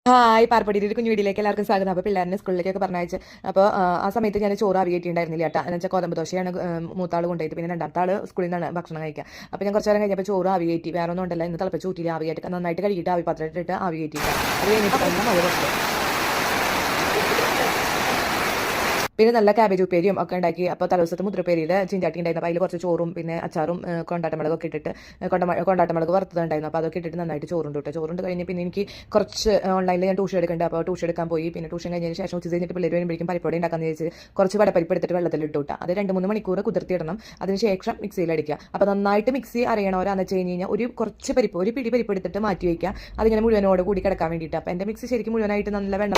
Hi പാർപ്പടിയുടെ ഒരു കുഞ്ഞു വീട്ടിലേക്ക് എല്ലാവർക്കും സ്വാഗതം. അപ്പോൾ പിള്ളേരെ സ്കൂളിലേക്കൊക്കെ പറഞ്ഞയച്ച് അപ്പോൾ ആ സമയത്ത് ഞാൻ ചോറ് ആവിയേറ്റിണ്ടായിരുന്നില്ല കേട്ടോ. എന്ന് വെച്ചാൽ ഗോതമ്പ് ദോശയാണ് മൂത്താൾ കൊണ്ടുപോയിട്ട് പിന്നെ രണ്ടാമത്തെ ആൾ സ്കൂളിൽ നിന്നാണ് ഭക്ഷണം കഴിക്കുക. അപ്പോൾ ഞാൻ കുറച്ച് നേരം കഴിഞ്ഞപ്പോൾ ചോറ് ആവിയേറ്റി വേറെ ഒന്നും ഉണ്ടല്ല, ഇന്ന് തിളപ്പിച്ച് ഊറ്റിയിൽ ആവിയായിട്ട് നന്നായിട്ട് കഴുകിയിട്ട് ആവി പാത്രത്തിലിട്ട് ആവിയേറ്റിട്ട് അത് കഴിഞ്ഞിട്ട് നല്ല മഴ കൊടുത്തു. പിന്നെ നല്ല ക്യാബേജ് ഉപ്പേരിയും ഒക്കെ ഉണ്ടാക്കി. അപ്പോൾ തലേദിവസത്തെ മുദ്രപ്പേരിയിൽ ചിഞ്ചാട്ടി ഉണ്ടായിരുന്നു. അപ്പോൾ അതിൽ കുറച്ച് ചോറും പിന്നെ അച്ചാറും കൊണ്ടാട്ടമുളകൊക്കെ ഇട്ടിട്ട് കൊണ്ടാട്ടമുളക് വറുത്തതുണ്ടായിരുന്നു. അപ്പോൾ അതൊക്കെ ഇട്ടിട്ട് നന്നായിട്ട് ചോറുണ്ട് കഴിഞ്ഞ് പിന്നെ എനിക്ക് കുറച്ച് ഓൺലൈനിൽ ഞാൻ ട്യൂഷൻ എടുക്കുന്നുണ്ട്. അപ്പോൾ ട്യൂഷൻ എടുക്കാൻ പോയി. പിന്നെ ട്യൂഷൻ കഴിഞ്ഞതിന് ശേഷം ഉച്ച കഴിഞ്ഞിട്ട് പിള്ളേർ വരുമ്പോഴേക്കും പരിപ്പോടെ ഉണ്ടാക്കാന്ന് വെച്ച് കുറച്ച് വടപ്പരിപ്പ് എടുത്തിട്ട് വെള്ളത്തിൽ ഇട്ടുവിട്ടാൽ അത് 2-3 മണിക്കൂർ കുതിർത്തിയിടണം. അതിനുശേഷം മിക്സിയിൽ അടിക്കുക. അപ്പോൾ നന്നായിട്ട് മിക്സി അറിയണവരാന്ന് വെച്ച് കഴിഞ്ഞാൽ ഒരു കുറച്ച് പരിപ്പ് ഒരു പിടി പരിപ്പ് എടുത്തിട്ട് മാറ്റി വയ്ക്കുക. അതിങ്ങനെ മുഴുവനോട് കൂടി കിടക്കാൻ വേണ്ടിയിട്ട്. അപ്പോൾ എൻ്റെ മിക്സി ശരിക്കും മുഴുവനായിട്ട് നല്ല വെള്ളം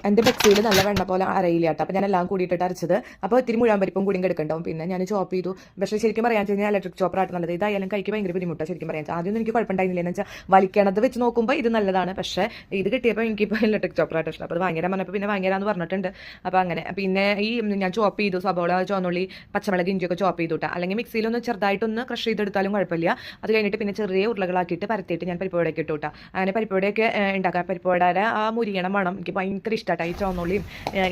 എൻ്റെ മിക്സിയിൽ നല്ല വെണ്ണ പോലെ അരയില്ല കേട്ടോ. അപ്പോൾ ഞാൻ എല്ലാം കൂടിയിട്ടിട്ട് അരച്ചത്. അപ്പോൾ ഇത്തിരി മുഴുവൻ പരിപ്പും കൂടി എടുക്കണ്ടാവും. പിന്നെ ഞാൻ ചോപ്പ് ചെയ്തു. പക്ഷേ ശരിക്കും പറയാൻ കഴിഞ്ഞാൽ ഇലക്ട്രിക് ചോപ്പറായിട്ട് നല്ലത്. ഇതായാലും കഴിക്ക് ഭയങ്കര ബുദ്ധിമുട്ടാണ് ശരിക്കും പറയാൻ. ആദ്യമൊന്നും എനിക്ക് കുഴപ്പമുണ്ടായിരുന്നില്ല. എന്ന് വെച്ചാൽ വലിക്കണത് വെച്ച് നോക്കുമ്പോൾ ഇത് നല്ലതാണ്. പക്ഷേ ഇത് കിട്ടിയപ്പോൾ എനിക്കിപ്പോൾ ഇലക്ട്രിക് ചോപ്പറായിട്ട് ഇഷ്ടം. അപ്പോൾ അത് വാങ്ങിയാൽ പറഞ്ഞപ്പോൾ പിന്നെ വാങ്ങിയാന്ന് പറഞ്ഞിട്ടുണ്ട്. അപ്പോൾ അങ്ങനെ പിന്നെ ഈ ഞാൻ ചോപ്പ് ചെയ്തു. സബോള, ചുവന്നുള്ളി, പച്ചമുളക്, ഇഞ്ചിയൊക്കെ ചോപ്പ് ചെയ്തു കേട്ടോ. അല്ലെങ്കിൽ മിക്സിയിലൊന്ന് ചെറുതായിട്ടൊന്ന് ക്രഷ് ചെയ്തെടുത്താലും കുഴപ്പമില്ല. അത് കഴിഞ്ഞിട്ട് പിന്നെ ചെറിയ ഉരുളകളാക്കിയിട്ട് പരത്തിയിട്ട് ഞാൻ പരിപ്പുവടയൊക്കെ ഇട്ടു കേട്ടോ. അങ്ങനെ പരിപ്പുവടയൊക്കെ ഉണ്ടാക്കാം. പരിപ്പുവടയുടെ ആ മുരിയണ മണം എനിക്ക് ഭയങ്കര ഇഷ്ടമായിട്ട്. ഈ ചുവന്നുള്ളിയും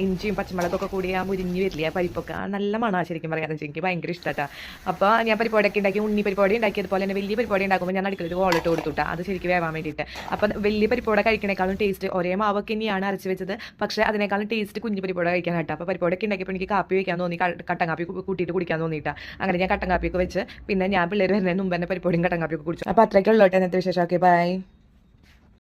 ഇഞ്ചിയും പച്ചമുളകൊക്കെ കൂടി ആ മുരിഞ്ഞ് വരില്ല പരിപ്പൊക്കെ നല്ല മണമാണ് ശരിക്കും പറയാന്ന് വെച്ചാൽ എനിക്ക് ഭയങ്കര ഇഷ്ടമാട്ടാ. അപ്പോൾ ഞാൻ പരിപ്പോടൊക്കെ ഉണ്ടാക്കി. ഉണ്ണി പരിപ്പോടി ഉണ്ടാക്കിയതുപോലെ തന്നെ വലിയ പരിപ്പോടി ഉണ്ടാക്കുമ്പോൾ ഞാൻ അടുക്കളയിൽ ഓളിട്ട് കൊടുത്തുട്ടാ അത് ശരിക്കും വേവാൻ വേണ്ടിയിട്ട്. അപ്പം വലിയ പരിപ്പോട കഴിക്കണേക്കാളും ടേസ്റ്റ് ഒരേ മാവൊക്കെ തന്നെയാണ് അരച്ച് വെച്ചത്. പക്ഷേ അതിനേക്കാളും ടേസ്റ്റ് കുഞ്ഞു പരിപ്പോട കഴിക്കാൻ കേട്ടോ. അപ്പോൾ പരിപ്പോടൊക്കെ ഉണ്ടാക്കിയപ്പോൾ എനിക്ക് കാപ്പി വയ്ക്കാൻ തോന്നി, കട്ടൻ കാപ്പി കൂട്ടിയിട്ട് കുടിക്കാൻ തോന്നിയിട്ടാ. അങ്ങനെ ഞാൻ കട്ടൻ കാപ്പിയൊക്കെ വെച്ച് പിന്നെ ഞാൻ പിള്ളേർ വരുന്നതിന് മുമ്പ് തന്നെ പരിപ്പോടിയും കട്ടൻ കാപ്പിയൊക്കെ കുടിച്ചു. അപ്പോൾ അത്രയ്ക്കുള്ളോട്ടെ എന്നത്തെ വിശേഷമൊക്കെ ബൈ.